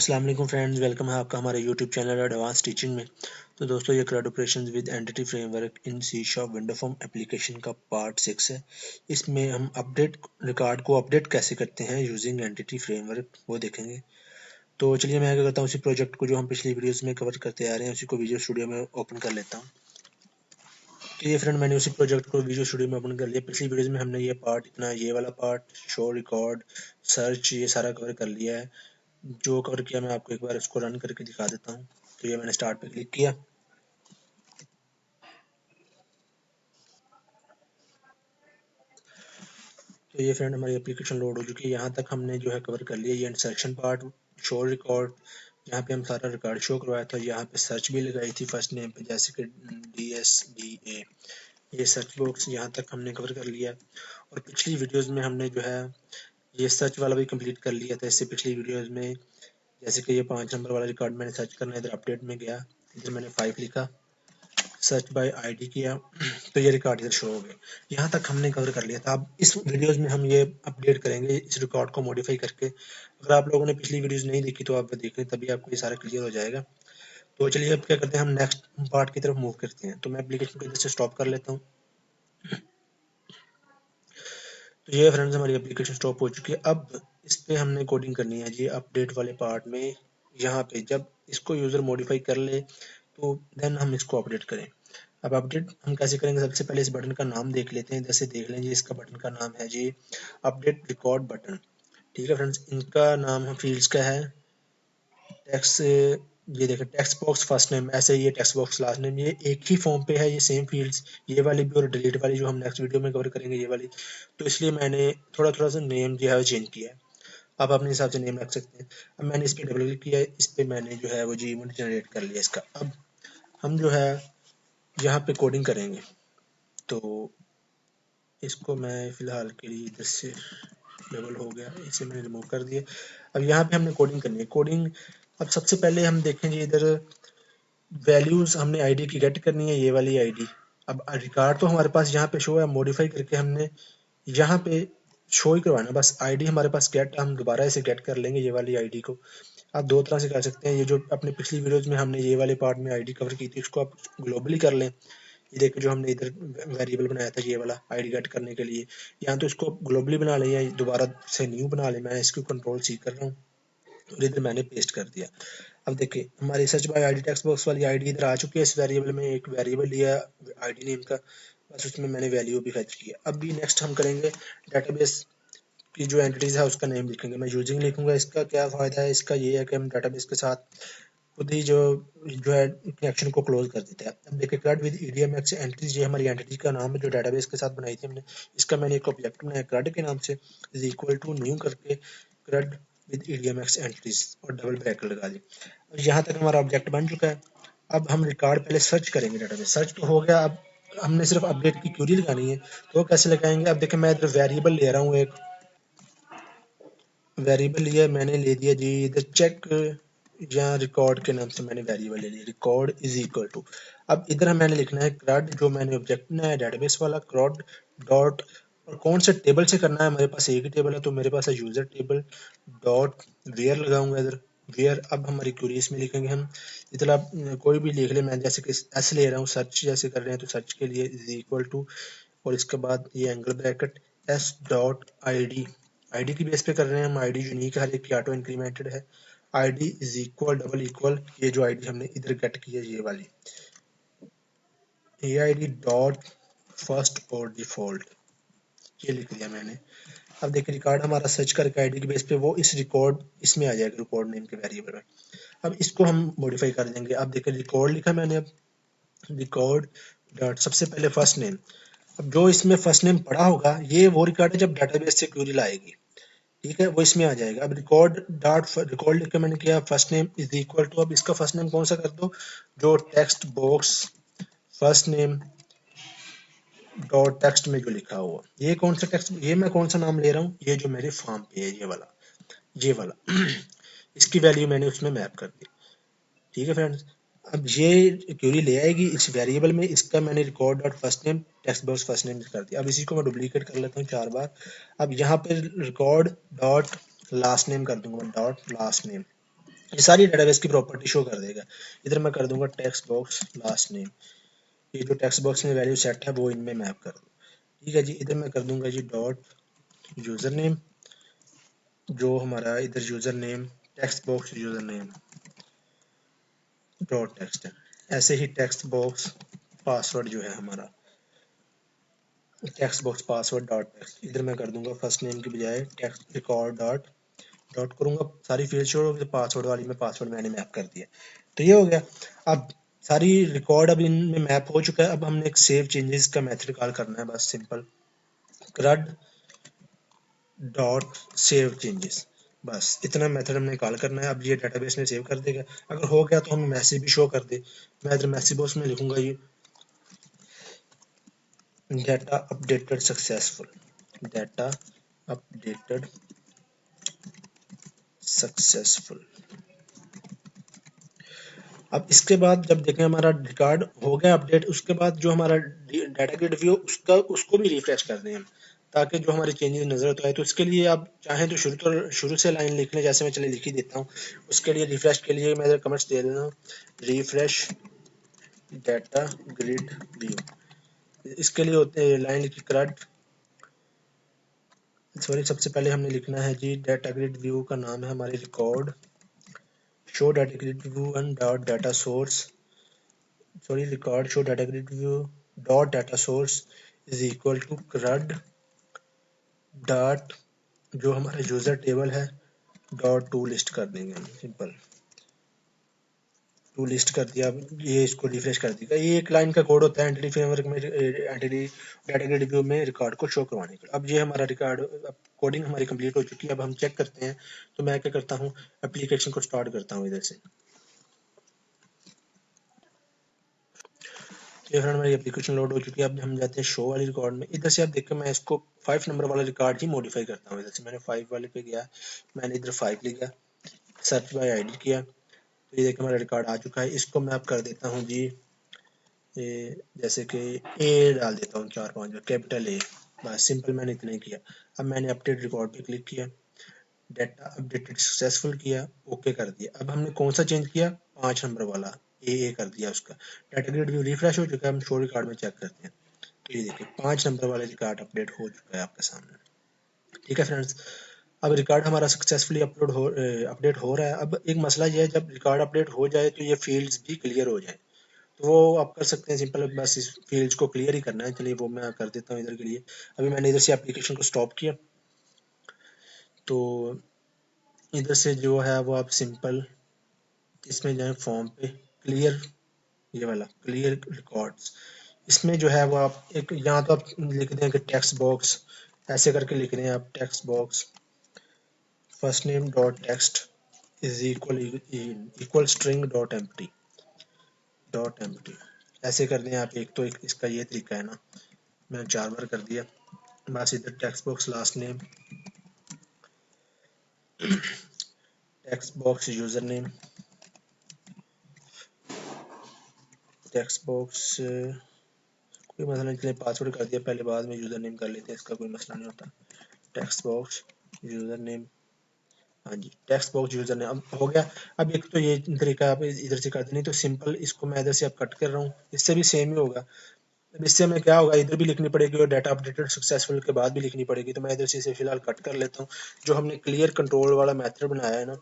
अस्सलाम वालेकुम friends, welcome है आपका हमारे यूट्यूब चैनल एडवांस टीचिंग में। तो दोस्तों, ये CRUD operations with entity framework in C sharp window form application का पार्ट 6 है। इसमें हम अपडेट रिकॉर्ड को अपडेट कैसे करते हैं यूजिंग एंटिटी फ्रेमवर्क वो देखेंगे। तो चलिए मैं क्या करता हूँ, उसी प्रोजेक्ट को जो हम पिछली वीडियोज़ में कवर करते आ रहे हैं उसी को विजुअल स्टूडियो में ओपन कर लेता हूँ। तो ये फ्रेंड, मैंने उसी प्रोजेक्ट को विजुअल स्टूडियो में ओपन कर लिया। पिछली वीडियोज़ में हमने ये पार्ट इतना, ये वाला पार्ट शो रिकॉर्ड सर्च, ये सारा कवर कर लिया है। जो कवर किया मैं आपको एक बार इसको रन करके दिखा देता हूँ। तो ये मैंने स्टार्ट पे क्लिक किया। तो ये फ्रेंड हमारी एप्लीकेशन लोड हो चुकी है। यहाँ तक हमने जो है कवर कर लिया। ये इंसर्शन पार्ट, शो रिकॉर्ड, यहाँ पे हम सारा रिकॉर्ड शो करवाया था। यहाँ पे सर्च भी लगाई थी फर्स्ट नेम पे, जैसे कि DSDA। ये सर्च बॉक्स यहाँ तक हमने कवर कर लिया। और पिछली वीडियोस में हमने जो है ये सर्च वाला भी कंप्लीट कर लिया था। इससे पिछली वीडियोस में जैसे कि ये 5 नंबर वाला रिकॉर्ड मैंने सर्च करना है, इधर अपडेट में गया, इधर मैंने 5 लिखा, सर्च बाय आईडी किया, तो ये रिकॉर्ड इधर शो हो गया। यहाँ तक हमने कवर कर लिया था। अब इस वीडियोस में हम ये अपडेट करेंगे, इस रिकॉर्ड को मॉडिफाई करके। अगर आप लोगों ने पिछली वीडियोस नहीं देखी तो आप देख लें, तभी आपको ये सारा क्लियर हो जाएगा। तो चलिए अब क्या करते हैं, हम नेक्स्ट पार्ट की तरफ मूव करते हैं। तो मैं एप्लीकेशन को इधर से स्टॉप कर लेता हूँ। तो ये फ्रेंड्स हमारी एप्लीकेशन स्टॉप हो चुकी है। अब इस पे हमने कोडिंग करनी है जी, अपडेट वाले पार्ट में। यहाँ पे जब इसको यूज़र मॉडिफाई कर ले तो देन हम इसको अपडेट करें। अब अपडेट हम कैसे करेंगे, सबसे पहले इस बटन का नाम देख लेते हैं। जैसे देख लें जी, इसका बटन का नाम है जी अपडेट रिकॉर्ड बटन। ठीक है फ्रेंड्स, इनका नाम हम फील्ड्स का है टेक्स्ट, ये देखें टेक्स्ट बॉक्स फर्स्ट नेम, ऐसे ये टेक्स्ट बॉक्स लास्ट नेम, ये एक ही फॉर्म पे है, ये सेम फील्ड्स, ये वाली भी और डिलीट वाली जो हम नेक्स्ट वीडियो में कवर करेंगे ये वाली। तो इसलिए मैंने थोड़ा थोड़ा सा नेम जो है चेंज किया है। आप अपने हिसाब से नेम रख सकते हैं। अब मैंने इस पर डबल क्लिक किया है, इस पर मैंने जो है वो जी इवेंट जनरेट कर लिया इसका। अब हम जो है यहाँ पे कोडिंग करेंगे। तो इसको मैं फ़िलहाल के लिए इधर से डबल हो गया, इसे मैंने रिमूव कर दिया। अब यहाँ पे हमने कोडिंग करनी है। कोडिंग अब सबसे पहले हम देखेंगे इधर वैल्यूज़ हमने आईडी की गेट करनी है, ये वाली आईडी। अब रिकॉर्ड तो हमारे पास यहाँ पे शो है, मॉडिफाई करके हमने यहाँ पे शो ही करवाना, बस आईडी हमारे पास गेट, हम दोबारा इसे गेट कर लेंगे ये वाली आईडी को। आप दो तरह से कर सकते हैं। ये जो अपने पिछली वीडियोज़ में हमने ये वाले पार्ट में आईडी कवर की थी, इसको आप ग्लोबली कर लें। ये देखो जो हमने इधर वेरिएबल बनाया था ये वाला आईडी गेट करने के लिए, या तो इसको ग्लोबली बना लें या दोबारा से न्यू बना लें। मैं इसको कंट्रोल C कर रहा हूँ और इधर मैंने पेस्ट कर दिया। अब देखिए हमारी search by ID text box वाली आईडी इधर आ चुकी है। इस वेरिएबल में एक वेरिएबल लिया आईडी नेम का, बस उसमें मैंने वैल्यू भी फेच किया। अब भी नेक्स्ट हम करेंगे डेटाबेस की जो एंटिटीज है उसका नेम लिखेंगे। मैं यूजिंग लिखूंगा। इसका क्या फ़ायदा है, इसका ये है कि हम डेटाबेस के साथ खुद ही जो है कनेक्शन को क्लोज कर देते हैं। अब देखिए CRUD विद EDMX एंटिटीज, ये हमारी एंटिटी का नाम है जो डेटाबेस के साथ बनाई थी हमने। इसका मैंने एक ऑब्जेक्ट बनाया CRUD के नाम से, इज इक्वल टू न्यू करके CRUD विद EDMX एंटिटीज और डबल ब्रैकेट लगा दी। यहाँ तक हमारा ऑब्जेक्ट बन चुका है। अब हम रिकॉर्ड पहले सर्च करेंगे डेटाबेस। सर्च तो हो गया, अब हमने सिर्फ अपडेट की क्यूरी लगानी है। तो कैसे लगाएंगे, अब देखिए मैं इधर वेरिएबल ले रहा हूँ, एक वेरिएबल लिया मैंने, ले दिया जी इधर चेक या रिकॉर्ड के नाम से मैंने वेरिएबल ले लिया, रिकॉर्ड इज इक्वल टू। अब इधर मैंने लिखना है CRUD, जो मैंने ऑब्जेक्ट बनाया डेटाबेस वाला, CRUD डॉट, और कौन से टेबल से करना है, मेरे पास एक ही टेबल है तो मेरे पास है यूजर टेबल डॉट वेयर लगाऊंगा इधर वेयर। अब हमारी क्वेरी इसमें लिखेंगे हम। इधर आप कोई भी लिख ले, मैं जैसे कि एस ले रहा हूँ, सर्च जैसे कर रहे हैं तो सर्च के लिए इज इक्वल टू, और इसके बाद ये angle bracket S dot ID की बेस पे कर रहे हैं हम। आईडी यूनिक है, हर एक की ऑटो इंक्रीमेंटेड है। ID is equal double equal, ये जो आईडी हमने इधर गेट की है ये वाली, ये आईडी डॉट फर्स्ट और डिफॉल्ट, ये लिख दिया मैंने। अब देखिए रिकॉर्ड हमारा सर्च करके आईडी के बेस पे वो इस रिकॉर्ड इसमें आ जाएगा, रिकॉर्ड नेम के वेरिएबल में। अब इसको हम मॉडिफाई कर देंगे। अब देखिए रिकॉर्ड लिखा मैंने, अब रिकॉर्ड डॉट सबसे पहले फर्स्ट नेम। अब जो इसमें फर्स्ट नेम पड़ा होगा ये वो रिकॉर्ड है जब डेटाबेस से क्वेरी लाएगी, ठीक है, वो इसमें आ जाएगा। अब रिकॉर्ड लिख के मैंने किया first name is equal to, अब इसका फर्स्ट नेम कौन सा कर दो, जो text box first name dot text में जो लिखा हुआ, ये कौन सा टेक्स्ट, ये मैं कौन सा नाम ले रहा हूँ, ये जो मेरे फॉर्म पे है ये वाला इसकी वैल्यू मैंने उसमें मैप कर दी। ठीक है फ्रेंड्स, अब ये क्वेरी ले आएगी इस वेरिएबल में, इसका मैंने record dot first name text box first name कर दिया। अब इसी को मैं डुप्लीकेट कर लेता हूँ 4 बार। अब यहाँ पे रिकॉर्ड डॉट लास्ट नेम कर दूंगा, डॉट लास्ट नेम। ये सारी डेटाबेस की प्रॉपर्टी शो कर देगा। इधर मैं कर दूंगा टेक्स्ट बॉक्स लास्ट नेम, ये जो टेक्स्ट बॉक्स में वैल्यू सेट है वो इनमें मैप कर दूँ। ठीक है जी, इधर मैं कर दूंगा जी डॉट यूजर नेम, जो हमारा इधर user name text box user name dot text है। ऐसे ही टेक्स्ट बॉक्स पासवर्ड जो है हमारा text box password dot text, इधर मैं कर दूंगा फर्स्ट नेम की बजाय टेक्स्ट रिकॉर्ड डॉट डॉट करूंगा, सारी फील्ड छोड़ पासवर्ड वाली में पासवर्ड मैंने मैप कर दिया। तो ये हो गया। अब सारी रिकॉर्ड अब इनमें मैप हो चुका है। अब हमने एक सेव चेंजेस का मेथड कॉल करना है, बस simple crud dot save changes, बस इतना मेथड हमने कॉल करना है। अब ये डेटाबेस में सेव कर देगा। अगर हो गया तो हमें मैसेज भी शो कर दे। मैं इधर मैसेज बॉक्स में लिखूंगा ये data updated successful, data updated successful. अब इसके बाद जब देखें हमारा रिकॉर्ड हो गया अपडेट, उसके बाद जो हमारा डाटा ग्रिड व्यू उसका उसको भी रिफ्रेश कर दें हम, ताकि जो हमारे चेंजेस नजर तो आए। तो इसके लिए आप चाहें तो शुरू से लाइन लिख लें, जैसे मैं चले लिख ही देता हूँ। उसके लिए रिफ्रेश के लिए मैं कमेंट्स दे देता हूँ, रिफ्रेश डाटा ग्रिड व्यू। इसके लिए होते हैं लाइन लिखी करंट, सॉरी सबसे पहले हमने लिखना है जी डाटा ग्रिड व्यू का नाम है हमारे record show data grid view and dot data source, sorry record show data grid view dot data source is equal to crud dot जो हमारा यूजर टेबल है डॉट टू लिस्ट कर देंगे हम, सिंपल टू लिस्ट कर दिया। अब ये इसको रिफ्रेश कर देगा। ये एक लाइन का कोड होता है एंटिटी फ्रेमवर्क में, एंटिटी डाटा ग्रिड व्यू में रिकॉर्ड को शो करवाने का। अब ये हमारा रिकॉर्ड कोडिंग हमारी कंप्लीट हो चुकी है। अब हम चेक करते हैं। तो मैं क्या करता हूँ, एप्लीकेशन को स्टार्ट करता हूँ इधर से। ये फ्रेंड हमारी एप्लीकेशन लोड हो चुकी है। अब हम जाते हैं शो वाली रिकॉर्ड में। इधर से आप देखें मैं इसको 5 नंबर वाला रिकॉर्ड ही मॉडिफाई करता हूँ। इधर से मैंने 5 वाले पे गया, मैंने इधर 5 लिखा, सर्च बाय आईडी किया, तो ये देखिए हमारा रिकॉर्ड आ चुका है। इसको मैं अब कर देता हूँ जी ये, जैसे कि ए डाल देता हूँ 4-5 कैपिटल ए, बस सिंपल मैंने इतना ही किया। अब मैंने अपडेट रिकॉर्ड पे क्लिक किया, डाटा अपडेटेड सक्सेसफुल किया, ओके कर दिया। अब हमने कौन सा चेंज किया, 5 नंबर वाला ए कर दिया उसका। डाटा ग्रिड व्यू रिफ्रेश हो चुका है। हम शो रिकॉर्ड में चेक करते हैं, तो ये देखिए 5 नंबर वाला रिकॉर्ड अपडेट हो चुका है आपके सामने। ठीक है फ्रेंड्स, अब रिकॉर्ड हमारा सक्सेसफुली अपडेट हो रहा है। अब एक मसला ये है, जब रिकॉर्ड अपडेट हो जाए तो ये फील्ड्स भी क्लियर हो जाए। तो वो आप कर सकते हैं सिंपल, बस इस फील्ड्स को क्लियर ही करना है। चलिए वो मैं कर देता हूँ इधर के लिए। अभी मैंने इधर से एप्लीकेशन को स्टॉप किया, तो इधर से जो है वो आप सिंपल इसमें जाए फॉर्म पे, क्लियर, ये वाला क्लियर रिकॉर्ड्स, इसमें जो है वो आप एक यहाँ तो आप लिख दें कि टेक्स्ट बॉक्स, ऐसे करके लिख दें आप text box first name dot text is equal string dot empty, ऐसे कर दें आप। एक तो एक इसका ये तरीका है ना, मैंने 4 बार कर दिया। बस इधर text box last name, text box user name, text box कोई मसला नहीं, चलिए पासवर्ड कर दिया पहले, बाद में यूजर नेम कर लेते हैं, इसका कोई मसला नहीं होता। टेक्स्ट बॉक्स यूजर नेम, हाँ जी टेक्स्ट बॉक्स यूजर नेम अब हो गया। अब एक तो ये तरीका आप इधर से कर दें, नहीं तो सिंपल इसको मैं इधर से अब कट कर रहा हूँ, इससे भी सेम ही होगा। अब इससे हमें क्या होगा, इधर भी लिखनी पड़ेगी और डाटा अपडेटेड सक्सेसफुल के बाद भी लिखनी पड़ेगी। तो मैं इधर से इसे फिलहाल कट कर लेता हूँ। जो हमने क्लियर कंट्रोल वाला मेथड बनाया है ना,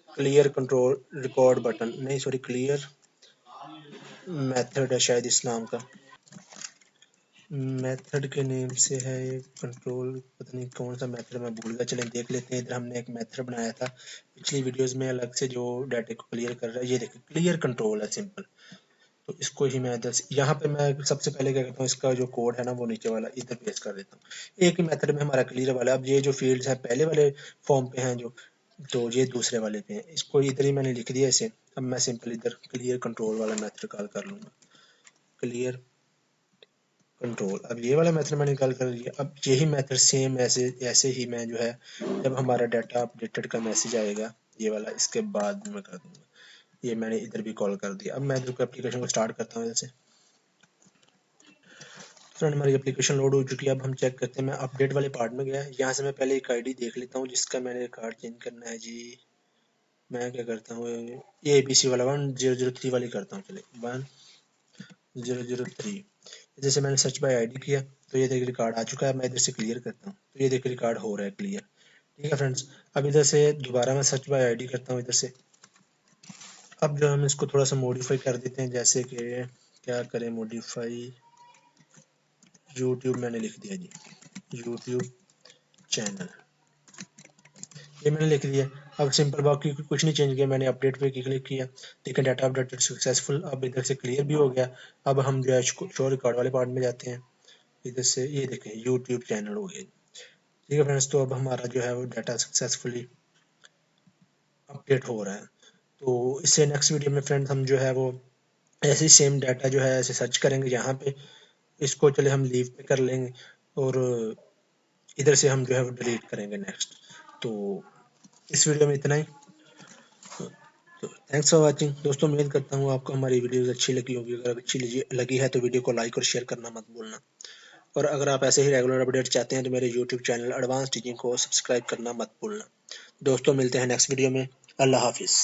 क्लियर कंट्रोल रिकॉर्ड बटन नहीं, सॉरी क्लियर मेथड है शायद इस नाम का, मेथड के नेम से है ये कंट्रोल, पता नहीं कौन सा मेथड मैं भूल गया। चलें देख लेते हैं। इधर हमने एक मेथड बनाया था पिछली वीडियोस में अलग से, जो डाटा को क्लियर कर रहा है। ये देखिए क्लियर कंट्रोल है सिंपल। तो इसको ही मैं इधर यहाँ पे मैं सबसे पहले क्या करता हूँ, इसका जो कोड है ना वो नीचे वाला इधर पेस्ट कर देता हूँ। एक ही मेथड में हमारा क्लियर वाला। अब ये जो फील्ड्स हैं पहले वाले फॉर्म पे हैं जो, तो ये दूसरे वाले पे हैं, इसको इधर ही मैंने लिख दिया इसे। अब मैं सिंपल इधर क्लियर कंट्रोल वाला मेथड कॉल कर लूँगा, क्लियर कंट्रोल। अब ये वाला मेथड मैंने कॉल कर लिया। अब यही मेथड सेम ऐसे ऐसे ही मैं जो है, जब हमारा डाटा अपडेटेड का मैसेज आएगा ये वाला, इसके बाद मैं कर दूंगा। ये मैंने इधर भी कॉल कर दिया। अब मैं इधर को एप्लीकेशन को स्टार्ट करता हूँ जैसे। फ्रेंड हमारी एप्लीकेशन लोड हो चुकी है। अब हम चेक करते हैं। मैं अपडेट वाले पार्ट में गया, यहाँ से मैं पहले एक आईडी देख लेता हूँ जिसका मैंने कार्ड चेंज करना है जी। मैं क्या करता हूँ, ये ABC वाला 1003 वाली करता हूँ। चले 1003, जैसे मैंने सर्च बाय आईडी किया तो ये देखिए रिकॉर्ड आ चुका है। मैं इधर से क्लियर करता हूँ तो ये देखिए रिकॉर्ड हो रहा है क्लियर। ठीक है फ्रेंड्स, अब इधर से दोबारा मैं सर्च बाय आईडी करता हूँ इधर से। अब जो हम इसको थोड़ा सा मॉडिफाई कर देते हैं, जैसे कि क्या करें मॉडिफाई, यूट्यूब मैंने लिख दिया जी, यूट्यूब चैनल, ये मैंने लिख दिया। अब सिंपल, बाकी कुछ नहीं चेंज किया, मैंने अपडेट पे क्लिक किया, देखिए डाटा अपडेटेड सक्सेसफुल। अब इधर से क्लियर भी हो गया। अब हम जो है शो रिकॉर्ड वाले पार्ट में जाते हैं, इधर से ये देखें यूट्यूब चैनल हो गया। ठीक है फ्रेंड्स, तो अब हमारा जो है वो डाटा सक्सेसफुली अपडेट हो रहा है। तो इससे नेक्स्ट वीडियो में फ्रेंड्स हम जो है वो ऐसे ही सेम डाटा जो है ऐसे सर्च करेंगे यहाँ पे। इसको चले हम लीव पे कर लेंगे और इधर से हम जो है वो डिलीट करेंगे नेक्स्ट। तो इस वीडियो में इतना ही। तो थैंक्स फॉर वाचिंग दोस्तों, उम्मीद करता हूँ आपको हमारी वीडियोस अच्छी लगी होगी। अगर अच्छी लगी है तो वीडियो को लाइक और शेयर करना मत भूलना। और अगर आप ऐसे ही रेगुलर अपडेट चाहते हैं तो मेरे यूट्यूब चैनल एडवांस टीचिंग को सब्सक्राइब करना मत भूलना। दोस्तों मिलते हैं नेक्स्ट वीडियो में। अल्लाह हाफिज़।